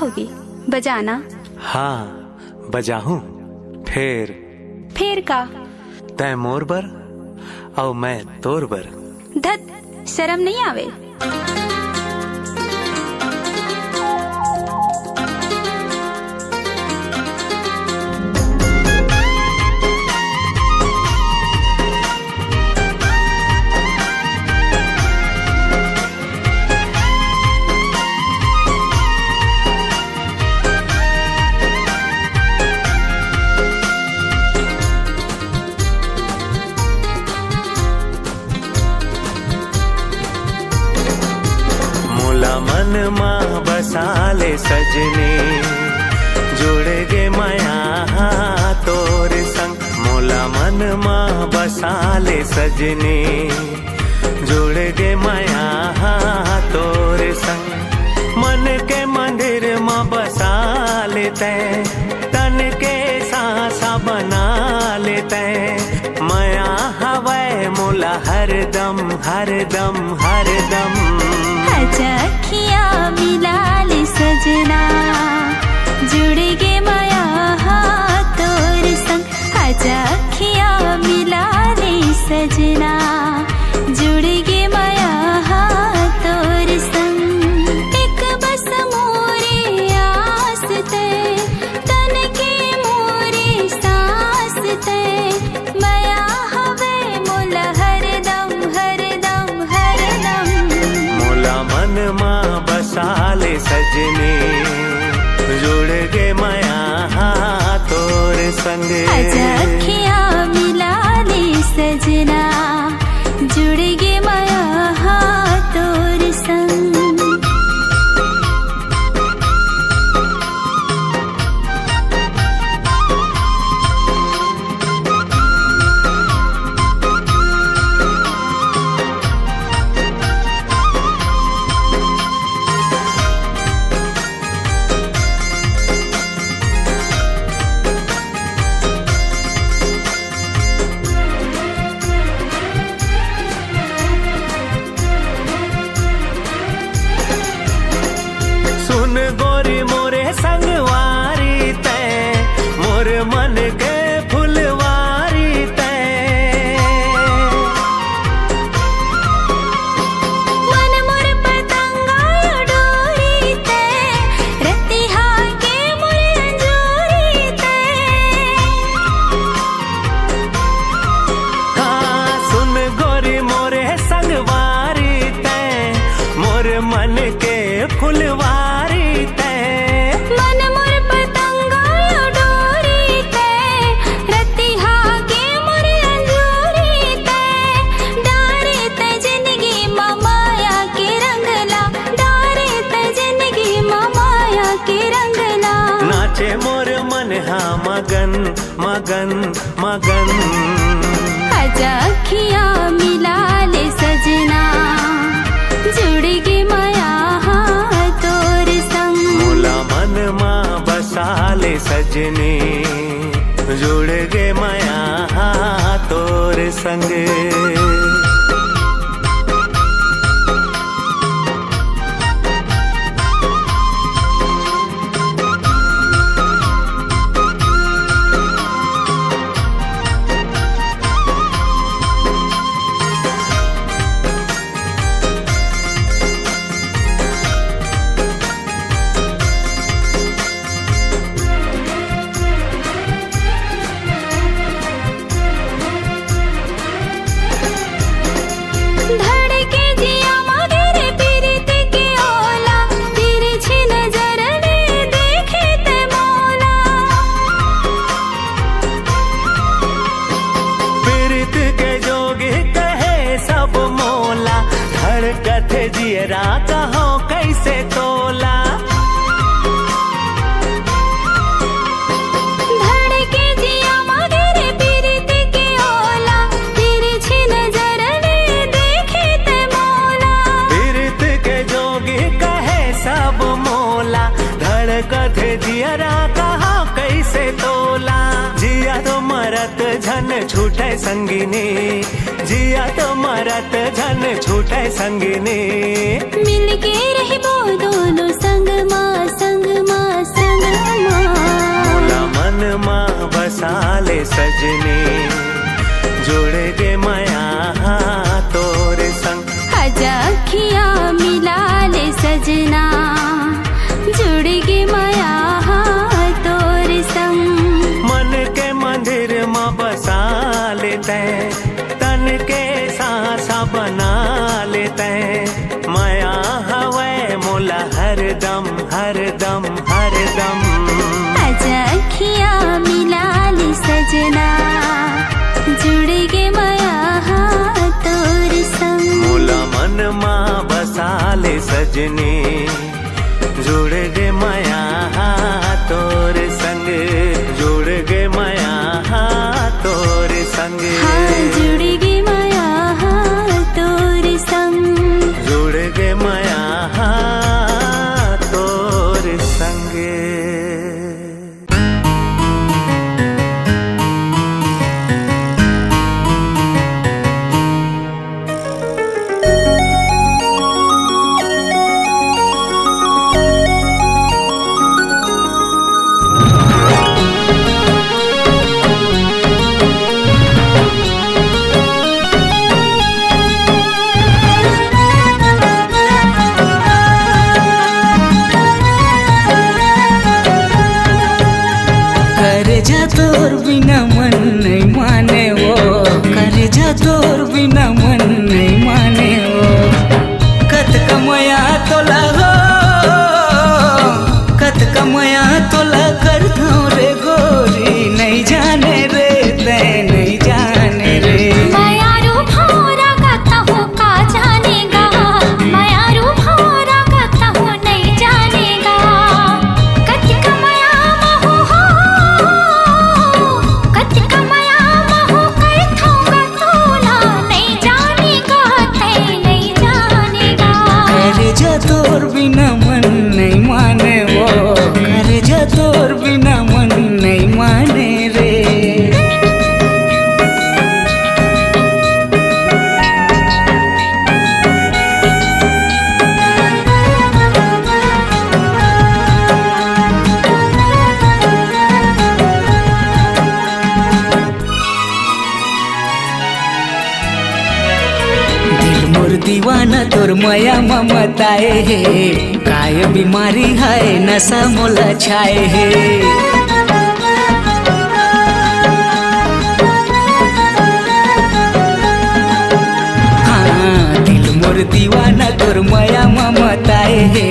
होगी, बजाना। हाँ बजाहूँ। फिर का? तै मोर बर और मैं तोर बर। धत, शर्म नहीं आवे? मन माँ बसाले सजने, जुड़ गे माया तोर संग। मोला मन माँ बसाले सजने, जुड़ गे माया तोर संग। मन के मंदिर माँ बसा लेते, तन के सांसा बना लेते। माया हवै मोला हरदम हरदम हरदम। अखियाँ मिला ले सजना, जुड़ गे माया तोर संग। अखियाँ मिला ले सजना, जुड़ गे माया तोर संग। एक बस मोरे आस ते, तन के मोरे सांस ते। माया हवे मोला हरदम हरदम हरदम। मोला मन माँ बसाले सजने, जुड़ गे माया तोर संग। अखियाँ मिला ले सजना, जुड़ गे माया तोर संग। सुन गोरी मोरे संगवारी तै, मोर मन के फुलवारी तै। मन मोर पतंगा डोरी तै, रतिहा के मोर अंजोरी तै। हाँ सुन गोरी मोरे संगवारी तै, मोर मन के फुलवारी तै। मन मोर पतंगा डोरी तै, रतिहा के मोर अंजोरी तै। डारे तै जिंदगी माया के रंगला, डारे तै जिंदगी माया के रंगला। नाचे मोर मन हाँ मगन मगन मगन। अखियाँ मिला ले सजना, जुड़ गे माया तोर संग। मोला मन माँ बसाले सजने, जुड़ गे माया तोर संग। जियरा कहो कैसे तोला। धड़के जिया मगरे पीरित के ओला, तिरछी नजर ने देखे ते मोला। पीरित के जोगी कहे सब मोला, धड़कते जियरा कहो कैसे तोला। जिया तो मरत झन छूटे संगिनी, जिया तो मरत झन छूटे संगिनी। मिलके रहबो दोनों संग माँ माँ बसाले सजनी जुड़ गे माया तोर संग आजा अखियाँ मिला ले सजना जुड़ गे माया तोर संग मन के मंदिर माँ बसा लेते तन के सांसा बना लेते माया हवे मोला हरदम हरदम हरदम आजा अखियाँ मिला ले सजना जुड़ गे माया तोर संग मोला मन माँ बसा ले सजनी जुड़ गे माया तोर संग जुड़ गे माया तोर संग जुड़ गे माया तोर संग जुड़ गे माया तोर संग जा तोर बिना मन नहीं माने वो करे जा तोर बिना मन नहीं माने वो कत कमया तोला हो कत कमया तोला कर दो रे गोरी नहीं जाने रे ते नहीं जाने रे मायारू भौरा गाता हूँ का जानेगा मायारू भौरा गाता हूँ नहीं जानेगा कतिक माया महू हो कतिक माया महू कर थोगा तोला नहीं जानेगा ते नहीं जानेगा करे जा तोर बिना मन नहीं माने वो करे जा तोर बिना मन नहीं माने रे दिल मोर दीवाना तोर माया ममताए है काय बीमारी है नशा मोला छाए है हाँ दिल मोर दीवाना तोर माया ममताए है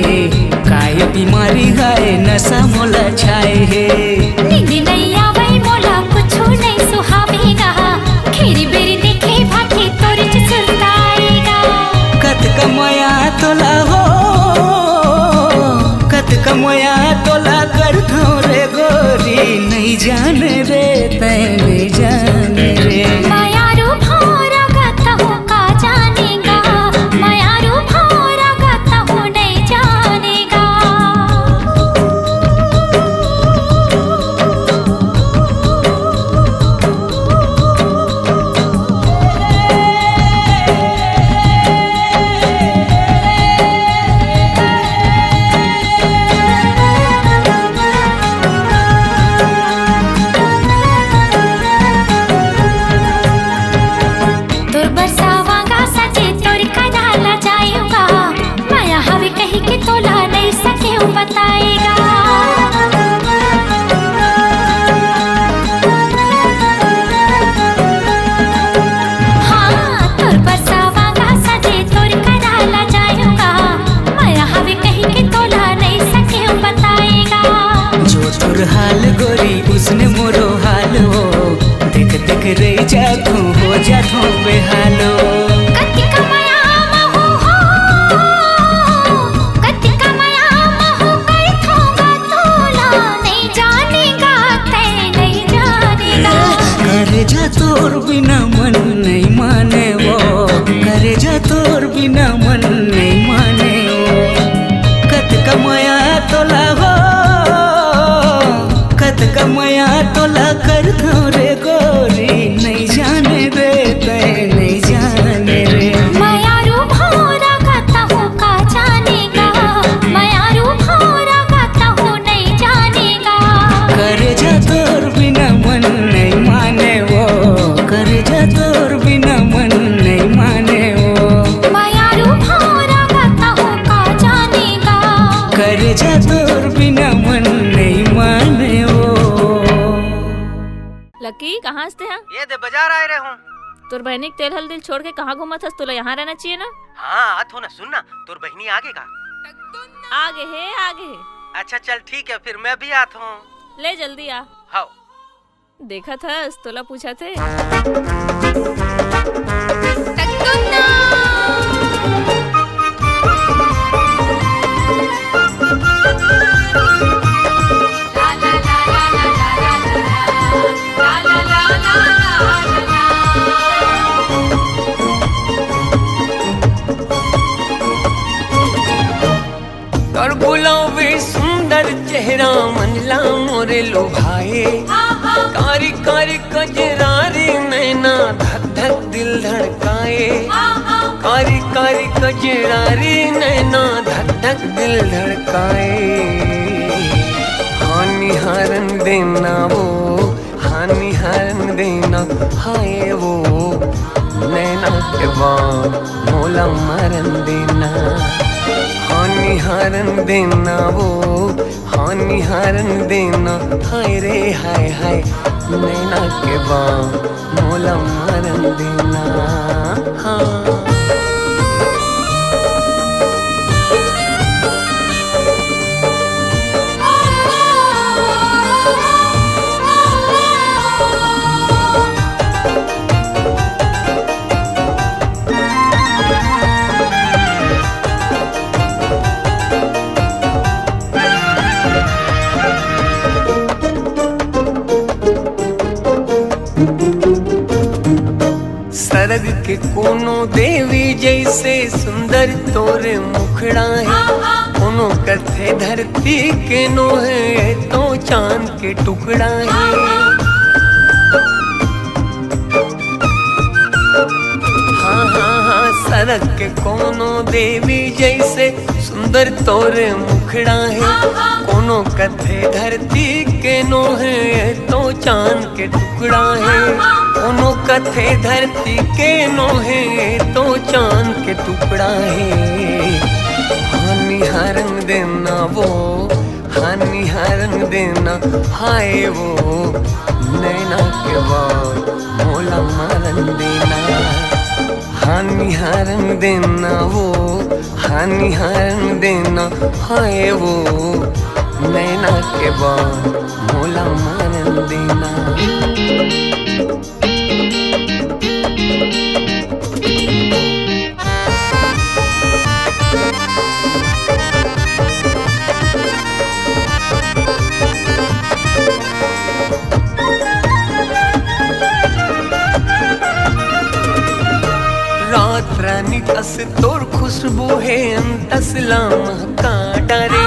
काय बीमारी है नशा मोला छाए है नींद नहीं आवे मोला कुछो नहीं सुहावेगा खीरी बेरी देखे भाखे तोर सुलताएगा कत कमया तोला हो कत कमया तोला कर दो रे गोरी नहीं जाने रे ते नहीं जाने रे मायारू भौरा गाता हूँ का जानेगा मायारू भौरा गाता हूँ नहीं जानेगा तोर बरसावांगा सजे तोर कदाला जाएगा माया हवे कही के तोला नहीं सके बताएगा हाँ तोर बरसावांगा सजे तोर कदाला जाएगा माया हवे कही के तोला नहीं सके बताएगा जो तोर हाल गोरी उसने मोरो हाल हो देख देख रे जातू हो जातू बेहालो कतिक माया महू हो कतिक माया महू कर थोगा तोला नहीं जानेगा ते नहीं जानेगा करे जा तोर बिना मन नहीं माने वो करे जा तोर बिना मन नहीं माने वो कत कमया तोला हो कत कमया तोला कर दो रे गोरी नहीं जाने रे ते नहीं जाने रे मायारू भौरा गाता हूँ का जानेगा मायारू भौरा गाता हूँ नहीं जानेगा करे जा तोर लकी कहाँ से हैं? ये दे बाजार आए रहे हूँ। तोर बहनी के तेल हल्दी छोड़ के कहाँ घूमत हस? तुला यहाँ रहना चाहिए ना। हाँ आत हो ना, सुन ना, तोर बहनी आगे का आगे है आगे है। अच्छा चल ठीक है, फिर मैं भी आत हूँ। ले जल्दी आ। हाँ देखा था तोला पूछा थे। और गुलाबी सुंदर चेहरा मनला मोरे लुभाए, कारी कारी कजरारी नैना धक धक दिल धड़काए, कारी कारी कजरारी नैना धक धक दिल धड़काए। हानि हारन देना वो, हानि हारन देना हाय वो, नैना के बाद मोला मरन देना। हानि हारन देना वो, हानि हारन देना हाय रे हाय हाय, नैना के बाद मोला मरन देना। हाँ सरग के कोनो देवी जैसे सुंदर तोरे मुखड़ा है, कोनो कथे धरती के नो है तो चांद के टुकड़ा है। हाँ हाँ हाँ सरग के कोनो देवी जैसे सुंदर तोरे मुखड़ा है, कोनो कथे धरती के नो है तो चांद के टुकड़ा है, कोनो कथे धरती के नो है तो चांद के टुकड़ा है। हानि हारन देना वो, हानि हारन देना हाय वो, नैना के बाद मोला मरन देना। हानि हारन देना वो, हानि हारन देना हाय वो, नैना के बाद मोला मरन देना। रात रानी कस तोर खुशबू है अंतसला महका डारे,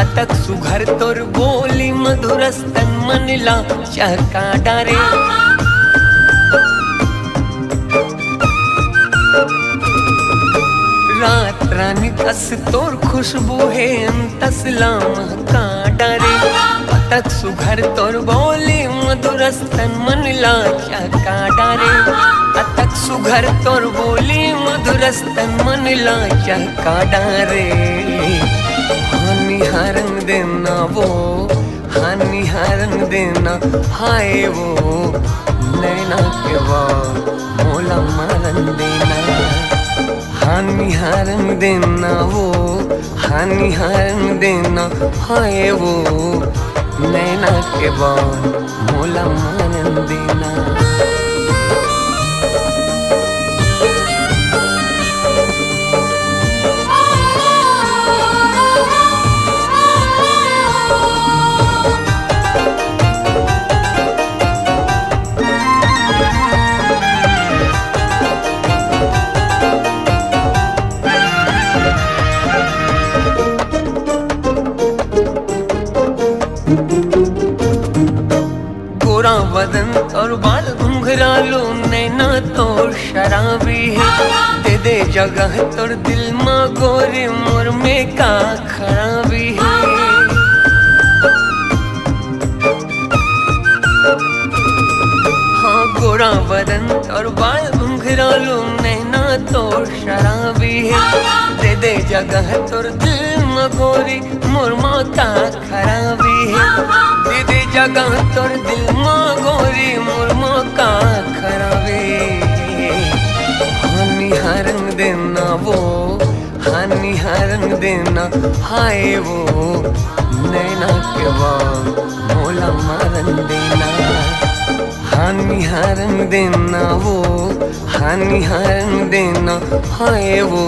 अतक सुघर तोर बोली मधुर स्तन मनला चहका डारे। रात रानी कस तोर खुशबू है अंतसला महका डारे, अतक सुघर तोर बोली मधुर स्तन मनला चहका डारे, अतक सुघर तोर बोली मधुर स्तन मनला चहका डारे। हानि हारन देना वो, हानि हारन देना हाय वो, नैना के बाद मोला मरन देना। हानि हारन देना वो, हानि हारन देना हाय वो, नैना के बाद मोला मरन देना। गोरा बदन और बाल घुंघरालो नैना तो शराबी है, दे दे जगह तोर दिल माँ गोरे मोर में का खराबी है। हाँ गोरा बदन और बाल घुंघरालो नैना तो शराबी है, दे दे जगह तोर दिल माँ गोरी मोर माता खराबी है, दे दे जगह तोर दिल माँ गोरी वो हानि हरन देना, हाय वो नैना के बान मोला मारन देना। हानि हरन देना वो हानि हरन देना, हाय वो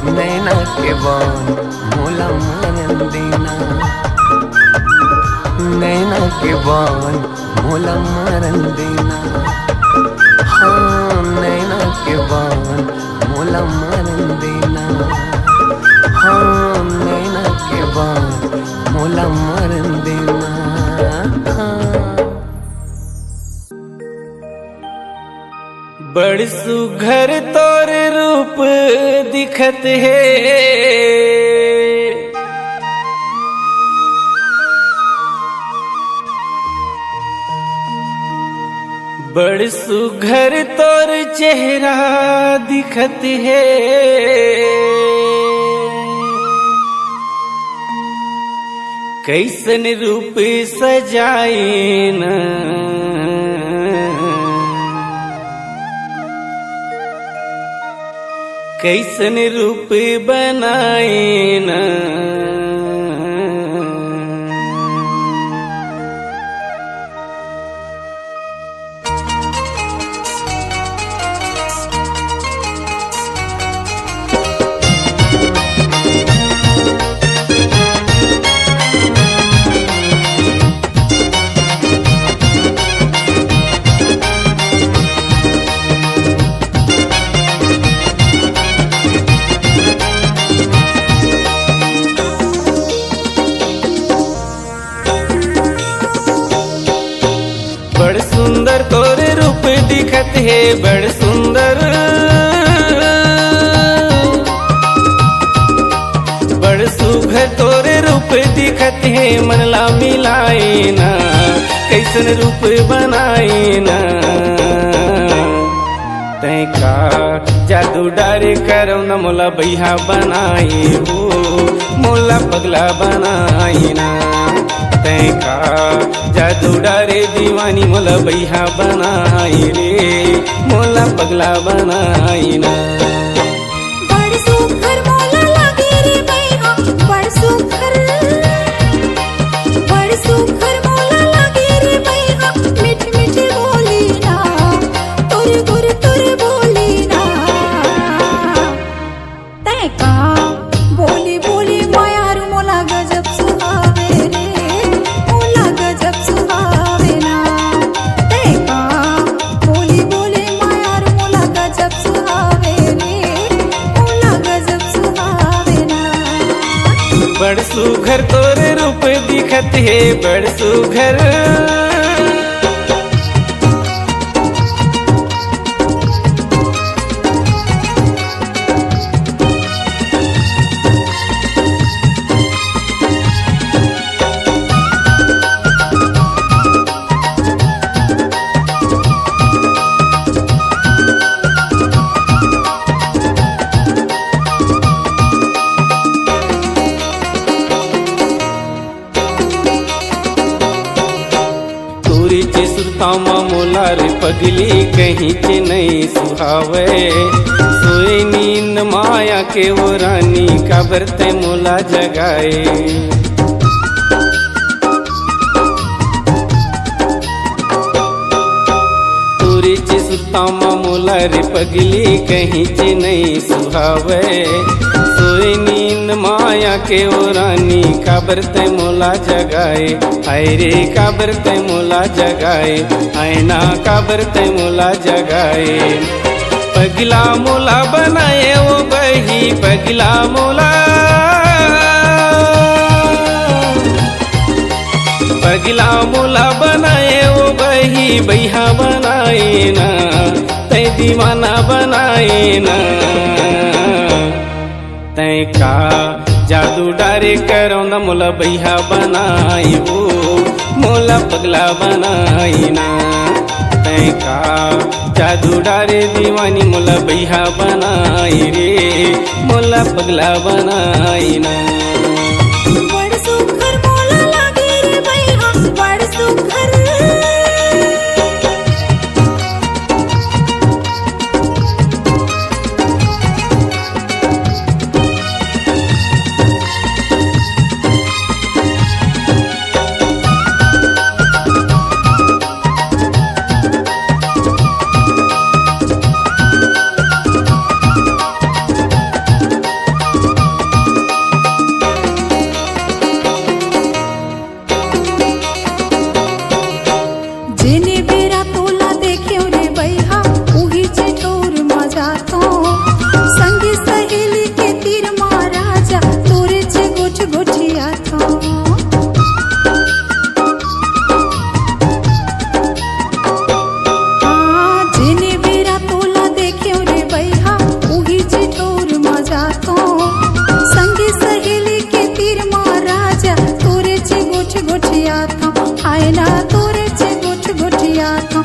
नैना के बान मोला मारन देना। नैना के बान मोला मारन देना, हाँ नैना के बान मोला मारन देना, हाँ नैना के बान मोला मारन देना, हाँ। बड़ सुघर तोर रूप दिखत है, बड़ सुघर तोर चेहरा दिखत है। कैसन रूप सजाए न, कैसन रूप बनाए न। बड़ सुंदर तोरे रूप दिखत है, बड़ सुंदर, बड़ सुघर तोरे रूप दिखत है। मन ला मिलाए ना, कैसन रूप बनाए ना। तै का जादू डारे करो न, मोला बैहा बनाए हो, मोला पगला बनाए ना। तै का जादू डारे दीवानी, मोला बैहा बनाई रे, मोला पगला बनाई ना। बड़ सुघर मोला लागे रे बैहा, बड़ सुघर, बड़ सुघर मोला लागे रे बैहा। मीठ मीठ बोली ना, तोरे गुर तोरे बोली ना। तै का बोली बोली मायारू मोला गजब सुहावे रे, मोला गजब सुहावे ना। तै का बोली बोली मायारू मोला गजब सुहावे रे, मोला गजब सुहावे ना। बड़ सुघर तोरे रूप दिखत है, बड़ सुघर। तोरी सुरतामा मोला रे पगली, कहीं चे नहीं सुहावे। सोए नींद माया के वो रानी, का बरते मोला जगाए। तोरी चे सुरतामा मोला रे पगली, कहीं चे नहीं सुहावे। सोए नींद माया के वो रानी, का बरते मोला जगाए। हाय रे का बरते मोला जगाए, आईना का बरते मोला जगाए। पगला मोला बनाए वो बही, पगला मोला, पगला मोला बनाए वो बही। बैहा बनाए ना, तै दीवाना बनाए ना। तै का जादू डारे करो न, मोला बैहा बनाई हो, मोला पगला बनाई ना। तै का जादू डारे दीवानी, मोला बैहा बनाई रे, मोला पगला बनाई ना। बड़ सुघर मोला लागे रे बैहा, बड़ सुघर।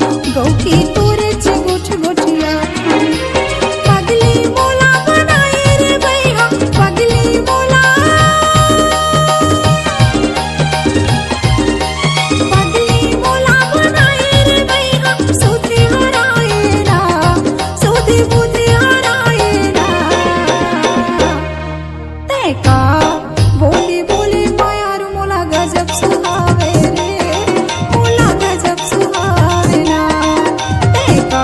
गौकी तुरेचे गोठ गोठिया पगली मोला बनाए रे भैया पगली मोला बनाए रे भैया सुधी हराए ना सुधी बुधी हराए ना तैका बोली बोली मायारू मोला गजब सुहावे रे मोला गजब सुहावे ना तैका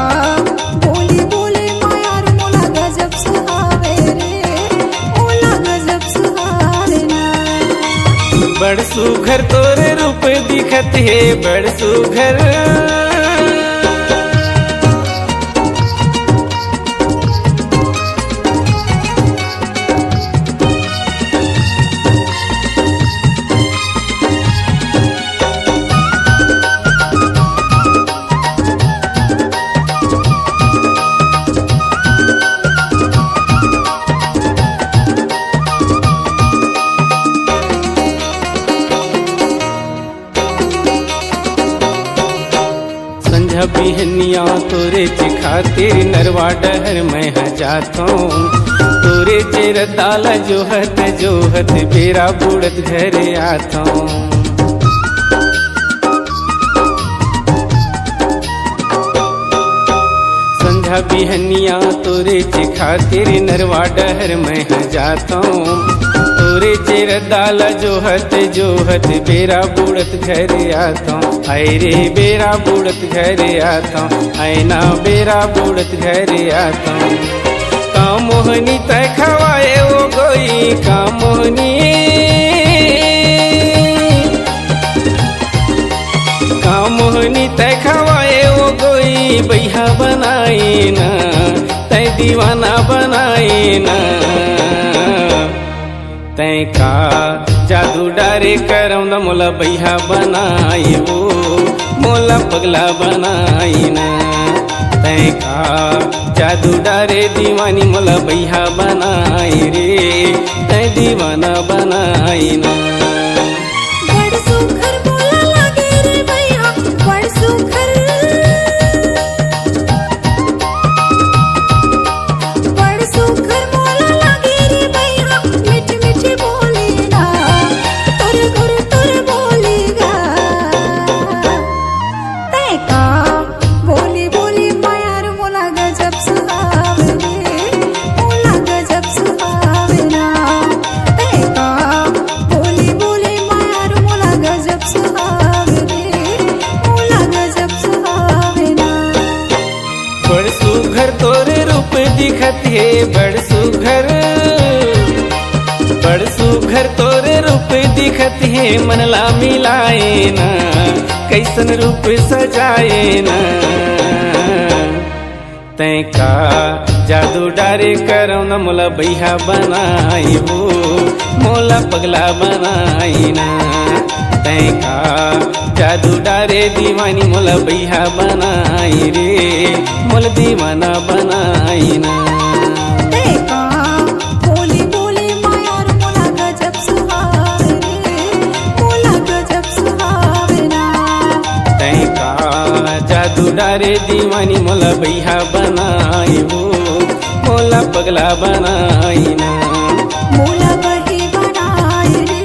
बोली बोली मायारू मोला गजब सुहावे रे मोला गजब सुहावे ना बड़ सुघर तोरे रूप दिखत है बड़ सुघर संझा बिहनिया तोरे चे खातिर नरवा डहर मैं जाता तोरे चेर ताला जोहत बेरा बुड़त घरे आता संझा बिहनिया तोरे चे खातिर नरवा डहर मैं जाता तोरे चेर दाला जोहत बेरा बुड़त घरे आता आय रे बेरा बुड़त घरे आता आयना बेरा बुड़त घरे आता का मोहनी तय खवाए ओ गोई का मोहनी का मोहनी तय खवाए ओ गोई बैहा बनाए ना तय दीवाना बनाए ना तय का जादू डारे करम न मोला बैहा बनाई वो मोला पगला बनाई ना तय का जादू डारे दीवानी मोला बैहा बनाई रे तय दीवाना बनाई ना बड़ सुघर मोला लागे रे भैया बड़ सुघर मोला लागे रे भैया मीठी मीठी बोली ना तोर बोली गा तैका बोली बोली मायार मोला गजब सुहावे रे मोला गजब सुहावे ना तैका बोली बोली मायार मोला गजब सुहावे रे मोला गजब सुहावे ना बड़ सुघर तोरे रूप दिखत है बड़ सुघर तोरे रूप दिखत है मनला मिलाए ना कैसन रूप सजाए ना तय का जादू डारे करो न मोला बैहा बनाई वो मोला पगला बनाई ना तय का जादू डारे दीवानी मोला बैहा बनाई रे मोला दीवाना बनाई ना तैका बोली बोली मायार मोला गजब सुहावे रे मोला गजब सुहावे ना तय का जादू डारे दीवानी मोला बैहा बनाई वो मोला पगला बनाई ना मोला बही बनाए रे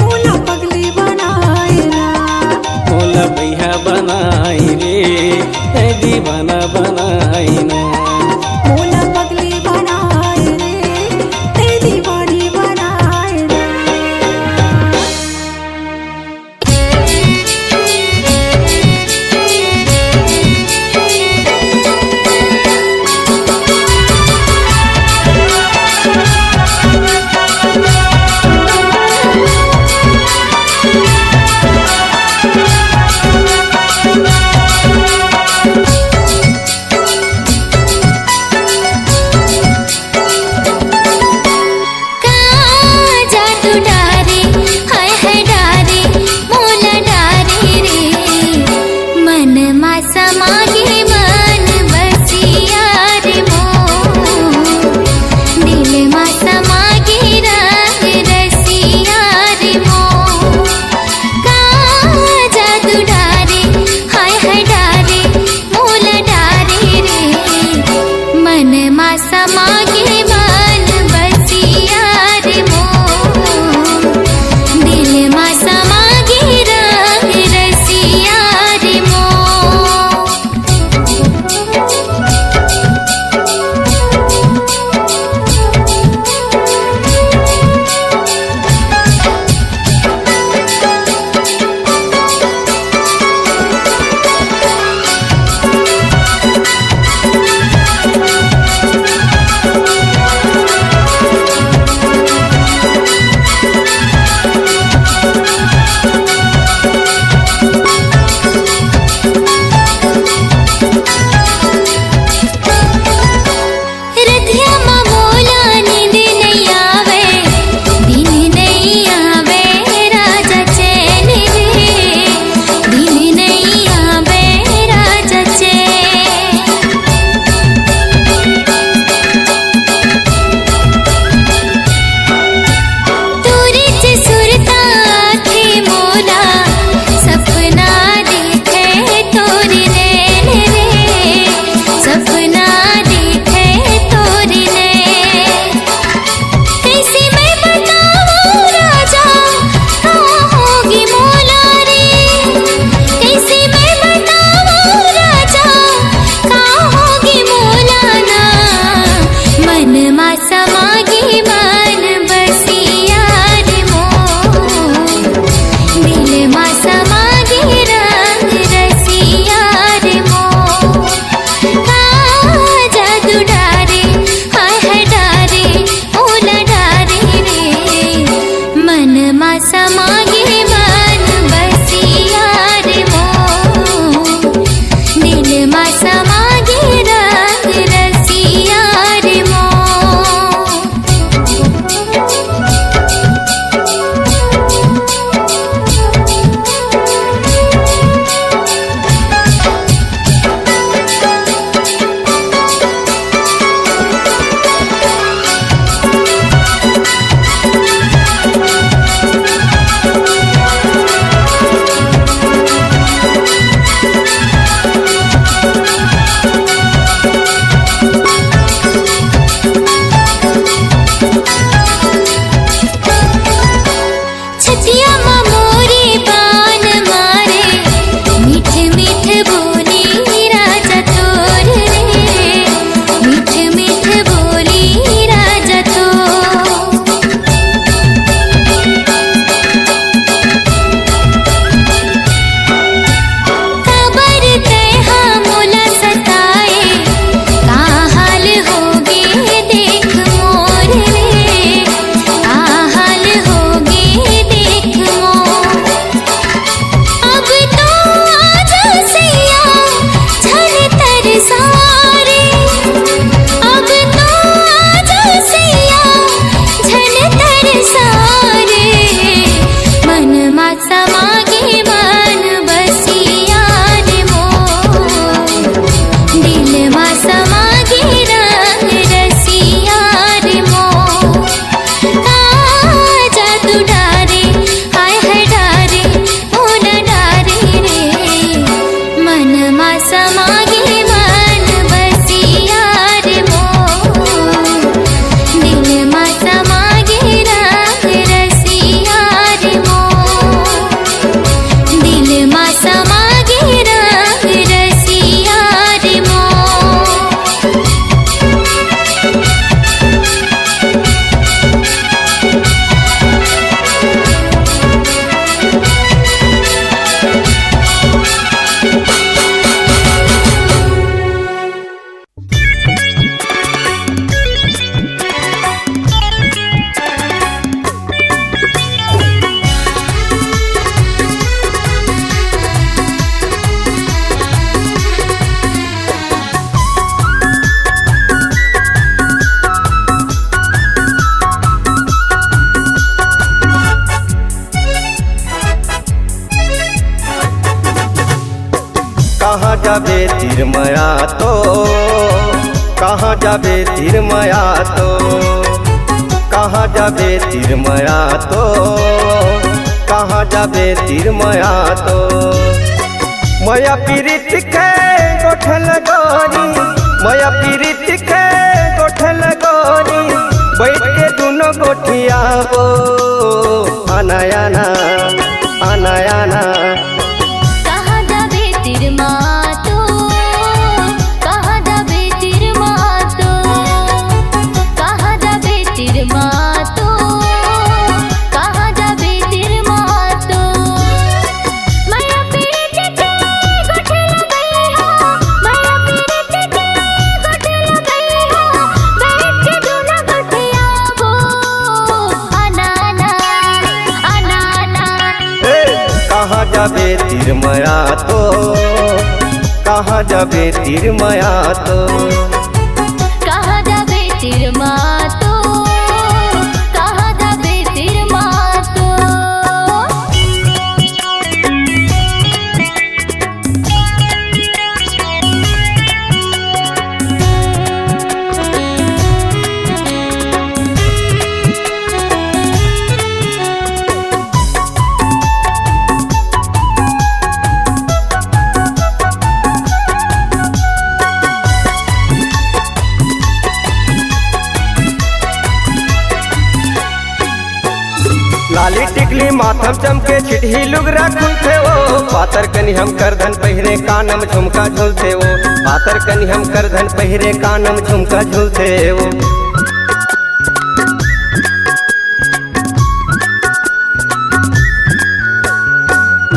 मोला पगली बनाए ना मोला बैहा बनाई रे तय दीवाना बनाई ना मोला पगली बनाए रे ते दीवानी बनाए ना समागे मन बसिया रे मोर दिल मा समागे रंग रसिया रे मोर दिल मा समागे रंग रसिया रे मोर कहाँ जाबे तिरमया तो कहाँ जाबे तिरमया तो कहाँ जाबे तिरमया तो कहाँ जाबे तिरमया तो मया पीरित के गोठल गोरी मया पीरित के गोठल गोरी बैठ के दोनों गोठिया वो अनायाना अनायाना कहाँ जाबे तिरमा तो कहाँ जाबे तिरमा तो कहाँ जाबे तिरमा तो कहाँ जाबे तिरमा तो माया पीरित के गोठल गई हो माया पीरित के गोठल गई हो बैठ के दोनों गोठिया वो अनाना अनाना कहाँ जाबे तिरमया तो कहाँ जाबे तिरमया तो कहाँ जाबे तिरमा तो कहाँ जाबे तिरमा तो लाली टिकली माथम चमके चिट्ठी लुगरा खुलते वो पातर कनी हम करधन पहिरे कानम झुमका झुलते वो पातर कनी हम करधन पहिरे कानम झुमका झुलते वो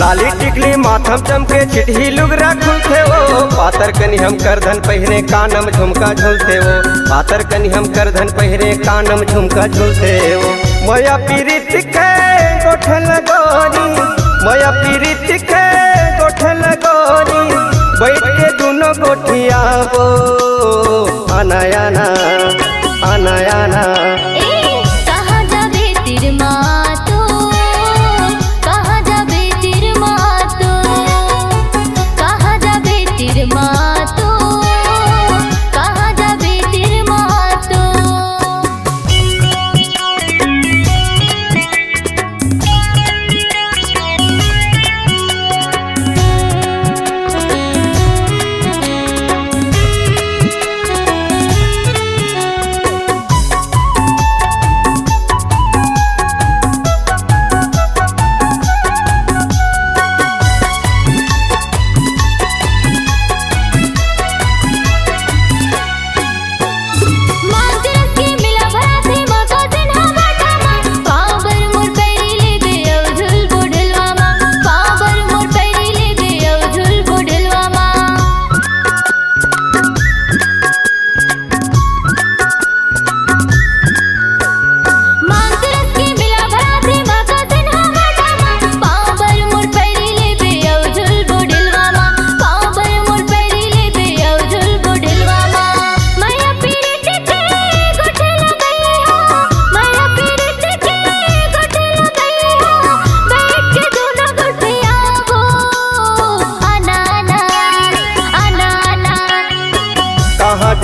लाली टिकली माथम चमके चिट्ठी लुगरा खुलते वो पातर कनी हम करधन पहिरे कानम झुमका झुलते वो पातर कनी हम करधन पहिरे कानम झुमका झुलते वो मया पीरित के गोठल गोरी मया पीरित के गोठल गोरी बैठ के दोनों गोठिया वो अनायाना अनायाना कहाँ जाबे तिरमा तो कहाँ जाबे तिरमा तो कहाँ जाबे तिरमा तो कहाँ जाबे तिरमा तो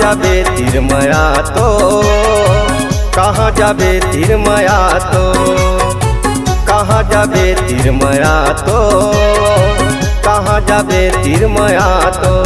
जाबे तिरमया तो कहाँ जाबे तिरमया तो कहाँ जाबे तिरमया तो कहाँ जाबे तीर माया तो।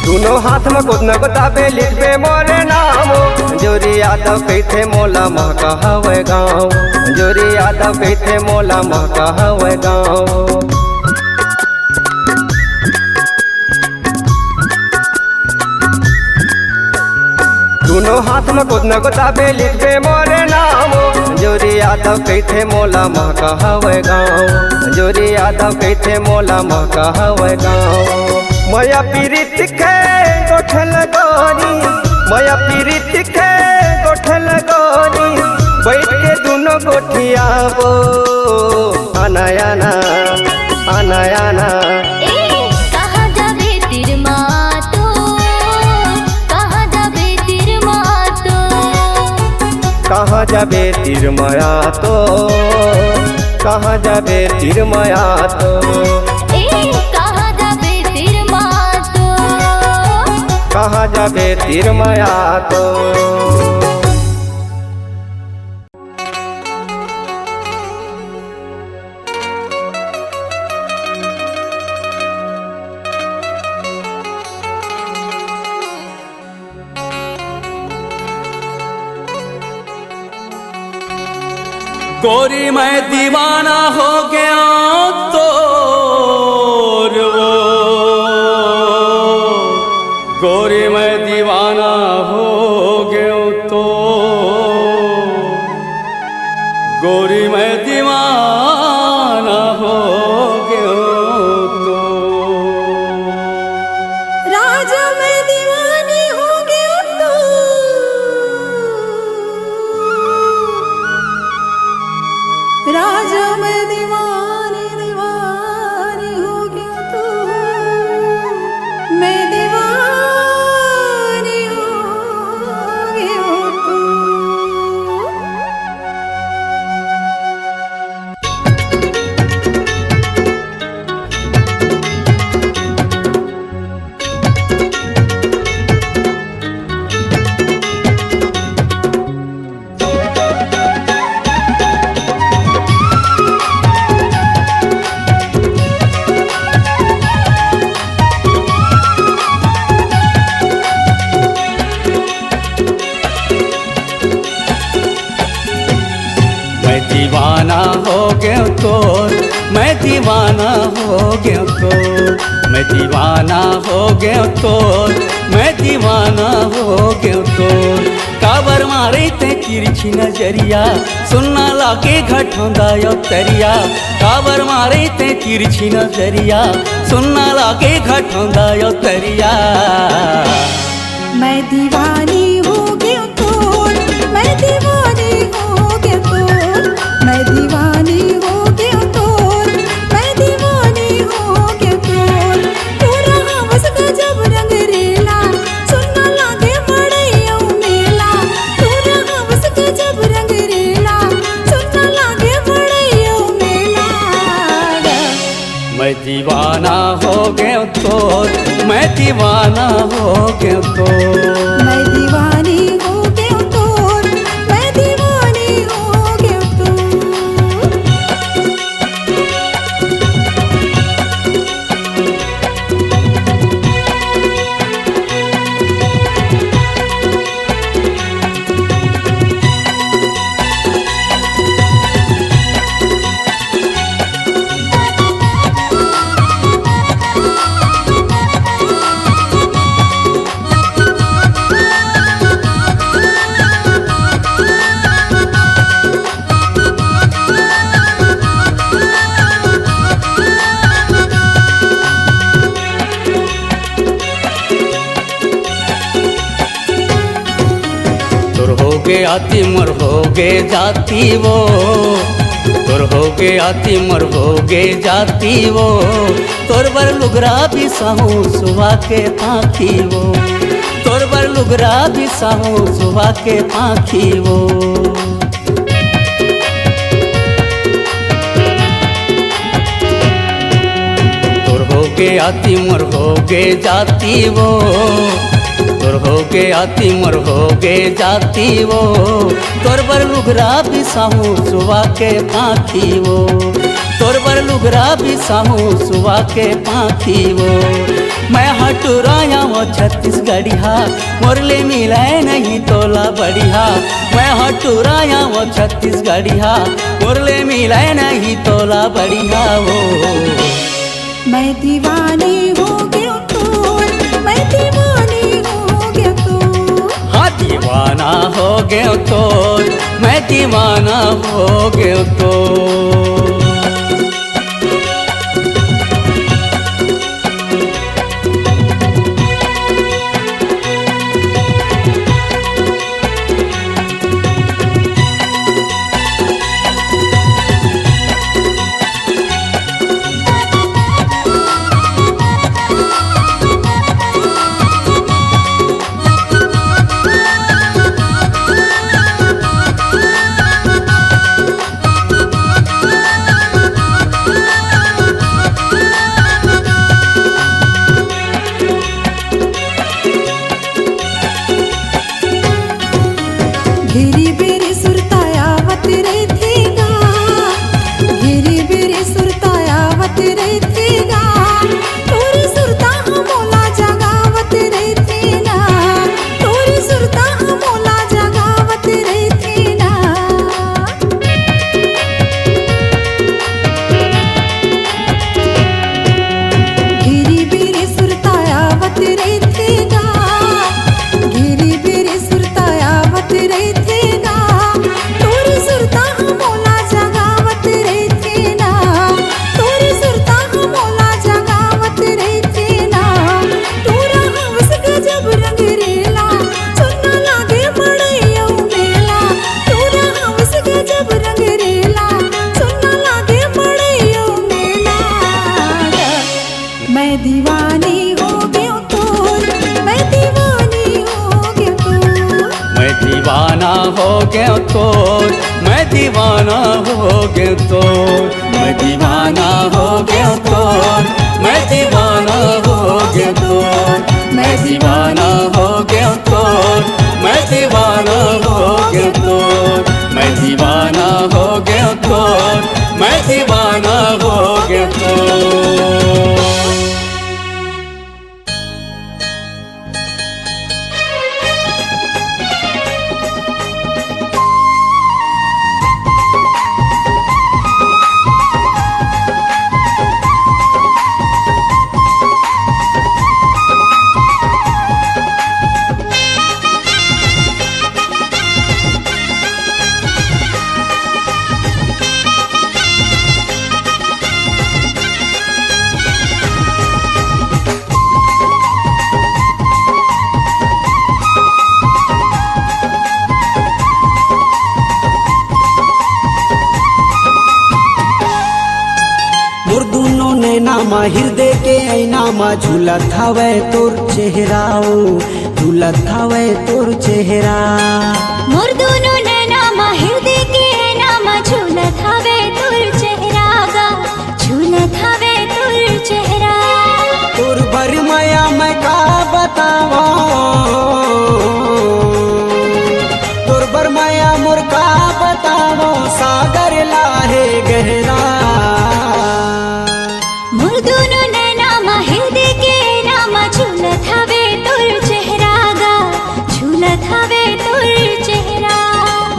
दोनों हाथ में खुद न गोताबे लिखबे मोरे नाम। जोरी यादव कहते मोला महका हवे गाँव। जोरी यादव कहते मोला महका हवे गाँव। दोनों हाथ में खुद न गोताबे लिखबे मोरे नाम। जोरी यादव कहते मोला महका हवे गाँव। जोरी यादव कहते मोला महका हवे गाँव। माया पीरित के गोठल गोरी, माया पीरित के गोठल गोरी, बैठ के दोनों गोठियाबो आना आना आना आना। कहाँ जाबे तीर मातो, कहाँ जाबे तीर मातो, कहाँ जाबे तीर माया तो, कहाँ जाबे तीर माया तो। कहाँ जाबे तीर माया तो। गोरी मैं दीवाना हो गया तो गोरी मैं दीवाना हो गया तो, गोरी मैं दीवाना हो गया तो। राजा मैं दीवानी हो गया तो, राजा मैं दीवानी दीवानी हो गया तो, मैं दीवानी हो गया तो। मैं दीवाना हो गया तो, मैं दीवाना हो गया तो, मैं दीवाना हो गया तो, मैं दीवाना हो गया तो। काबर मारे ते तिरछी नजरिया, सुनना लागे घटोंदा यो तरिया। काबर मारे ते तिरछी नजरिया, सुनना लागे घटोंदा यो तरिया। मैं दीवानी हो गया तो, मैं दीवानी हो गया तो, मैं दीवानी हो गया तो, मैं दीवानी हो गया तो। पूरा हवस का जब रंग रेला, सुनना लागे बड़ैया मेला। पूरा हवस का जब रंग रेला, सुनना लागे बड़ैया मेला। मैं दीवाना हो गया तो, मैं दीवाना हो गया तो, मैं दीवानी हो गया तो, मैं दीवानी हो गया तो। तुर हो गए आती मर हो गए जाती वो, तोर होगे आती मोर होगे जाती वो तोर बर लुगरा भी सहूँ सुबह के पाखी वो तोर बर लुगरा भी सहूँ सुबह के पाखी वो तोर होगे आती मोर होगे जाती वो तोर होगे आती मोर होगे जाती वो तोर बर लुगरा भी साहू सुबह के पाखी वो तोर बर लुगरा भी साहू सुबह के पाखी वो मैं हटुराया वो छत्तीसगढ़िया मोरले मिलाए नहीं तोला बढ़िया मैं हटुराया वो छत्तीसगढ़िया मोरले मिलाए नहीं तोला बढ़िया वो मैं दीवानी हो गया तो मैं दीवानी हो गया तो हाँ दीवाना हो गया तो मैं दीवाना हो गया तो घेरी बेरी सुरतायावत रहतेगा घेरी बेरी सुरतायावत रहतेगा तोरी सुरता मोला जगावत रहतेना तोरी सुरता मोला जगावत रहतेना घेरी बेरी सुरतायावत रहतेगा घेरी बेरी सुरतायावत रहतेगा तोरी सुरता मोला जगावत रहतेना तोरी सुरता मोला जगावत रहतेना तोरा हवस गजब रंग रेला सुनना लागे मड़ैया मेला तोरा हवस गजब रंग रेला सुनना लागे मड़ैया मेला मैं दीवानी हो गया तो मैं दीवानी हो गया तो मैं दीवाना हो गया तो मैं दीवाना हो गया तो मैं दीवाना हो गया तो मैं दीवाना हो गया तो मैं दीवाना हो गया तो मैं दीवाना हो गया तो मैं दीवाना हो गया तो मैं दीवाना हो गया तो मोर दुनो नैनामा हृदय के ऐनामा झूलत हवे तोर चेहराओ झूलत हवे तोर चेहरा मोर दोनों नैनामा हृदय के नामा झूलत हवे तोर चेहरा गा झूलत हवे तोर चेहरा तोर बर माया मैं का बतावा तोर बर माया मोर का बतावा सागर लाहे गहरा मोर दोनों नैनामा हृदय के नामा झूलत हवे तोर चेहरा गा झूलत हवे तोर चेहरा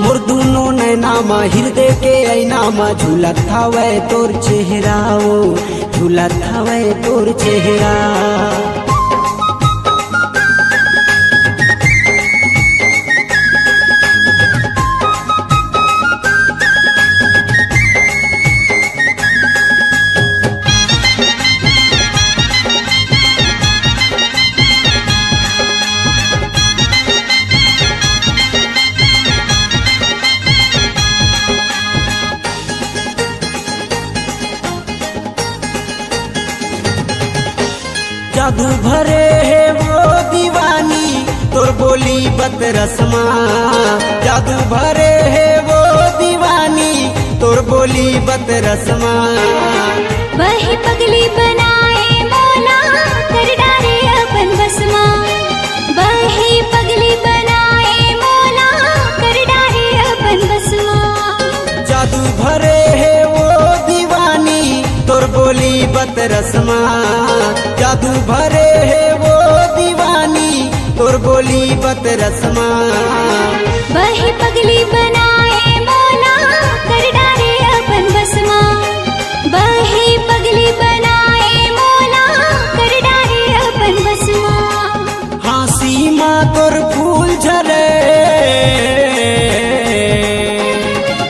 मोर दुनो नैनामा हृदय के ऐनामा झूलत हवे तोर चेहराओ झूलत हवे तोर चेहरा जादू भरे है वो दीवानी तोर बोली बत रसमा जादू भरे है वो दीवानी तोर बोली बत रसमा वही पगली बनाए मोला कर डारे अपन बसमा वही पगली बनाए मोला कर डारे अपन बसमा जादू भरे है वो दीवानी तोर बोली बत रसमा जादू भरे है वो दीवानी तोर बोली बत रसमा वही पगली बनाए मोला कर डारे अपन बसमा वही पगली बनाए मोला कर डारे अपन बसमा हाँसी माँ तोर फूल झरे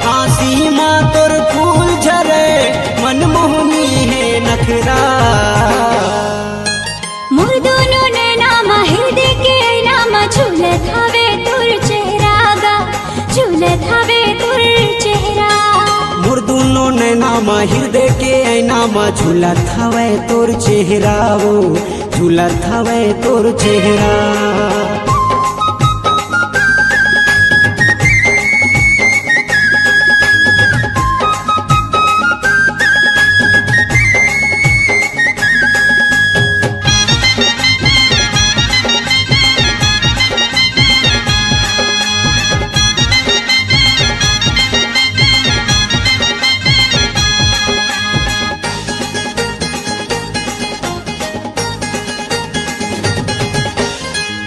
हाँसी माँ तोर फूल झरे मनमोहनी है नखरा मोर दोनों नैना हृदय के नामा झूलत हवे तोर चेहरा गा झूलत हवे तोर चेहरा मोर दोनों नैनामा हृदय के ऐनामा झूलत हवे तोर चेहरा वो झूलत हवे तोर चेहरा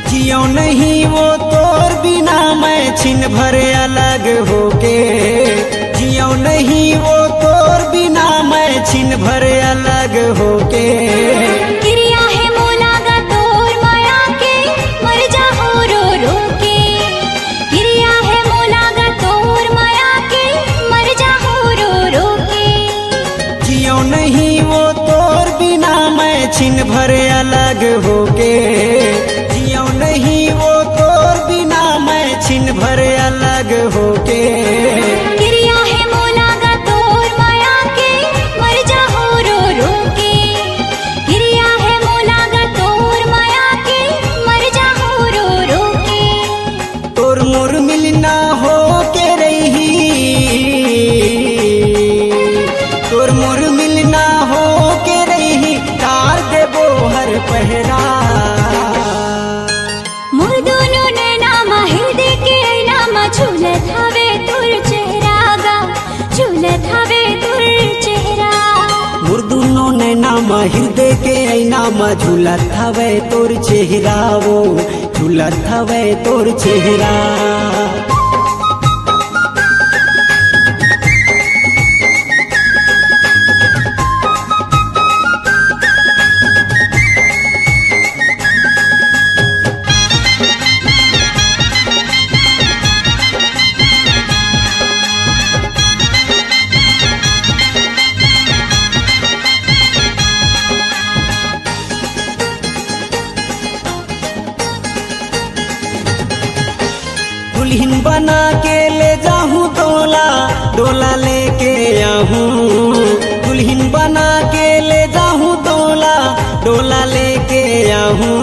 जियो नहीं वो तोर बिना मैं छिन भर अलग होके जियो नहीं वो तोर बिना मैं छिन भर अलग होके क्रिया है मोला गा तोर माया के मर जाओ रो रो के क्रिया है मोला गा तोर माया के मर जाओ रो रो के जियो नहीं वो तोर बिना मैं छिन भर अलग होके जियो नहीं वो तोर बिना मैं छिन भर अलग होके क्रिया है मोला गा तोर माया के मर जाओ रो रो के क्रिया है मोला गा तोर माया के मर जाओ रो रो के तोर मोर मिलना हो के रही तोर मोर मिलना हो के रही तार देबो हर पहरा मोर दोनों नैना हृदय के नामा झूलत हवे तोर चेहरा गा झूलत हवे तोर चेहरा मोर दोनों नैनामा हृदय के ऐनामा झूलत हवे तोर चेहरा वो झूलत हवे तोर चेहरा दुल्हन बना के ले जाऊं डोला डोला लेके आऊं दुल्हन बना के ले जाऊं डोला डोला लेके आऊं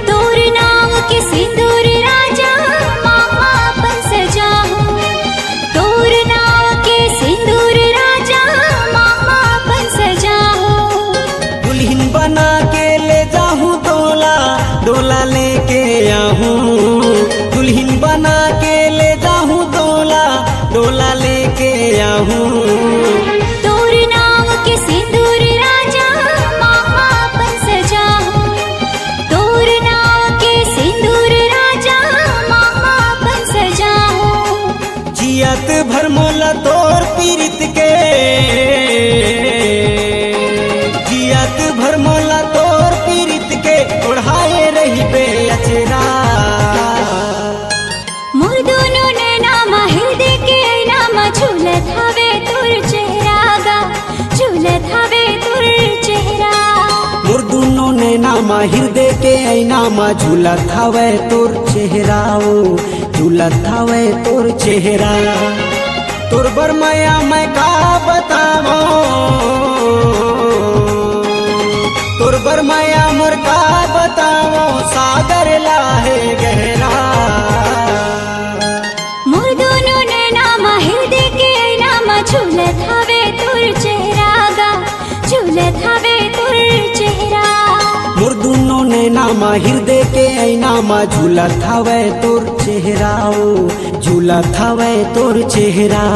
तोर नाम के सिंदूर राजा मामा अपन सजाऊं तोर नाम के सिंदूर राजा मामा अपन सजाऊं दुल्हन बना के ले जाऊं डोला डोला लेके आऊं दुल्हन बना के ले जाऊं डोला डोला लेके आऊं तोर नाम के सिंदूर राजा मामा अपन सजाऊं तोर नाम के सिंदूर राजा मामा अपन सजाऊं जियत भर मोला तोर पीरित के जियत भर मोला तोर पीरित के ओढ़ाए रही बे अचरा मोर दोनों नैना हृदय के नामा झूलत हवे तोर चेहरा गा झूलत हवे तोर चेहरा मोर दोनों नैनामा हृदय के ऐनामा झूलत हवे तोर चेहरा ओ झूलत हवे तोर चेहरा तोर बरमाया मैं का बतावो तोर पर माया मोर का बताओ सागर लाहे गहरा। मोर दोनों नैना हृदय के नामा झूलत हवे तुर चेहरा गा, झूलत हवे तुर चेहरा। मोर दुनो नैना मा हृदय के ऐना मा झूलत हवे तोर चेहरा, ओ झूलत हवे तोर चेहरा।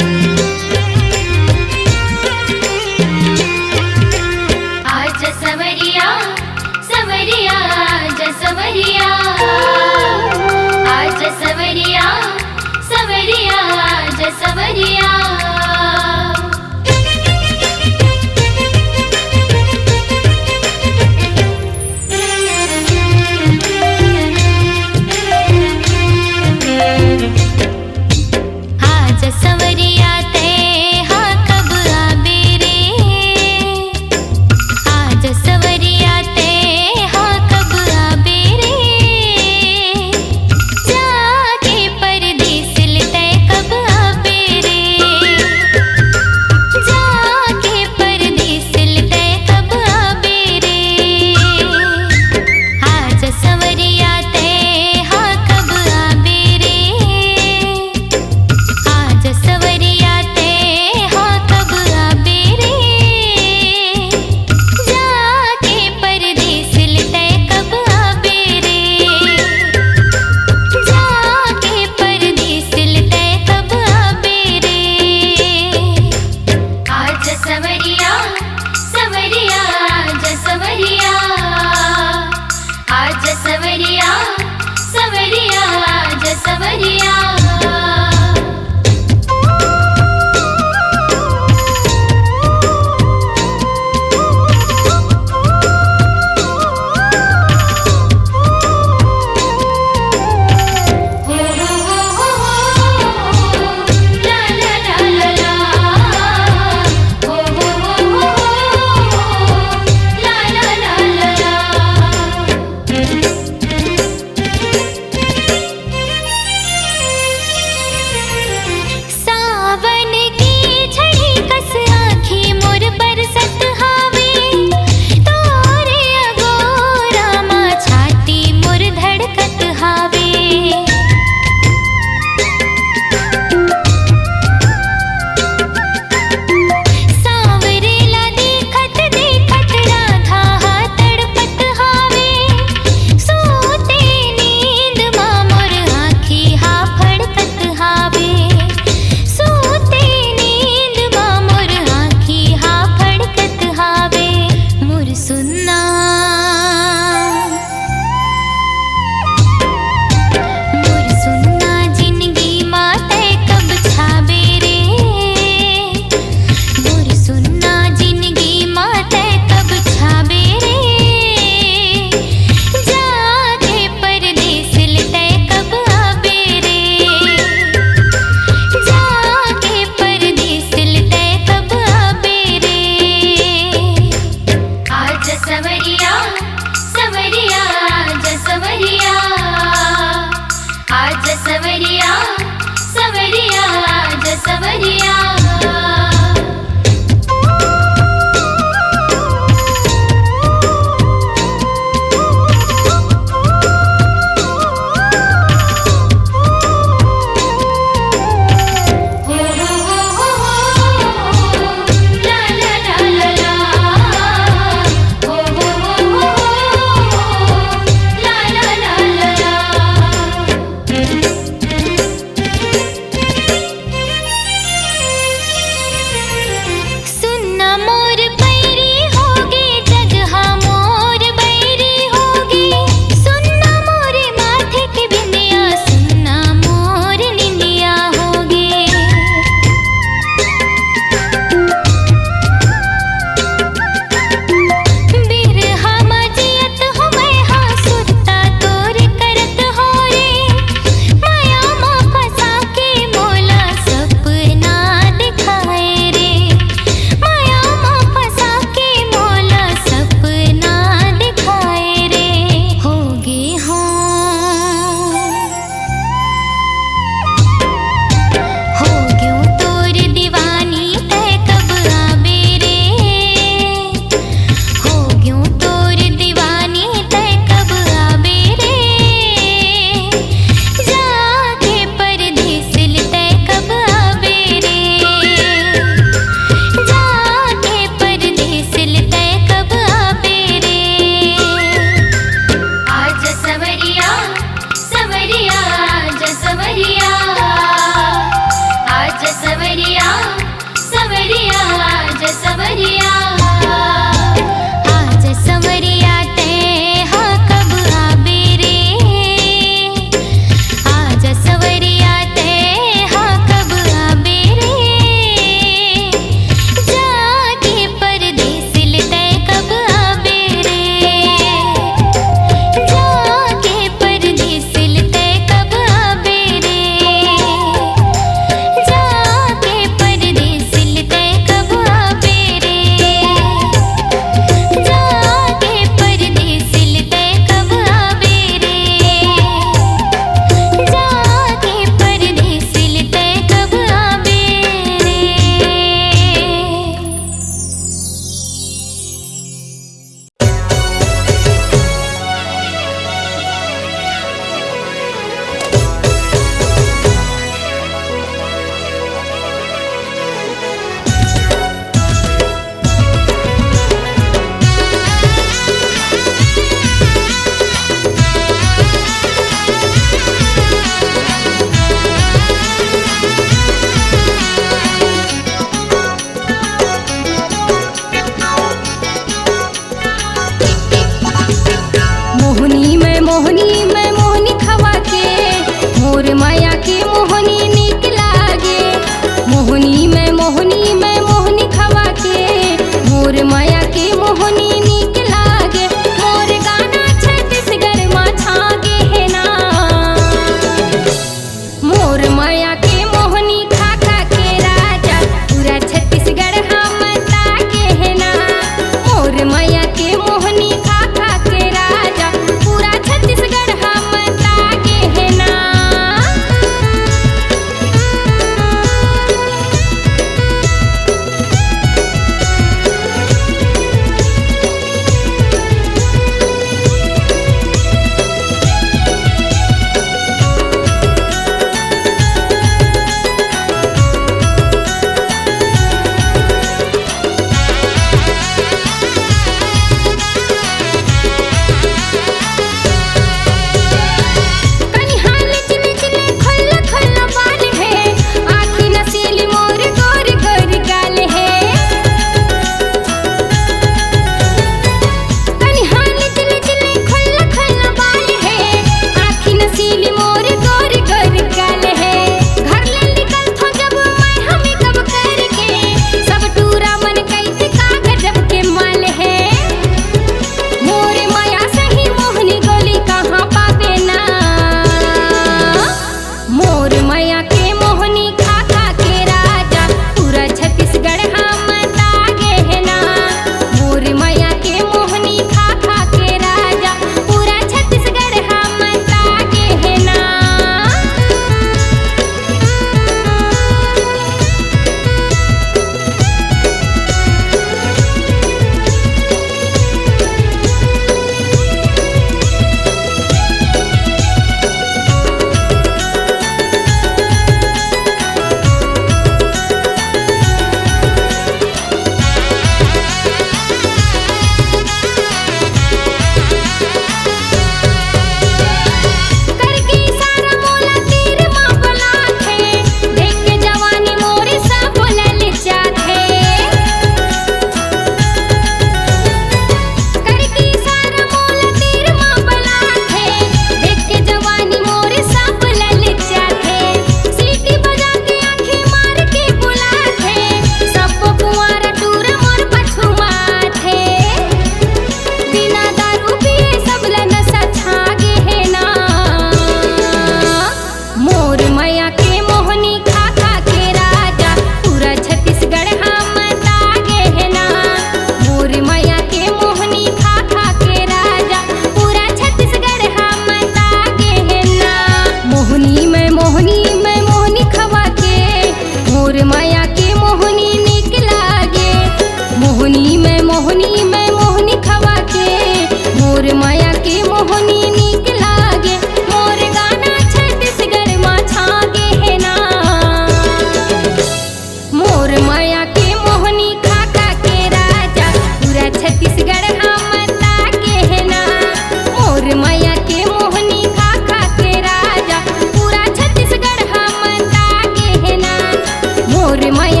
माया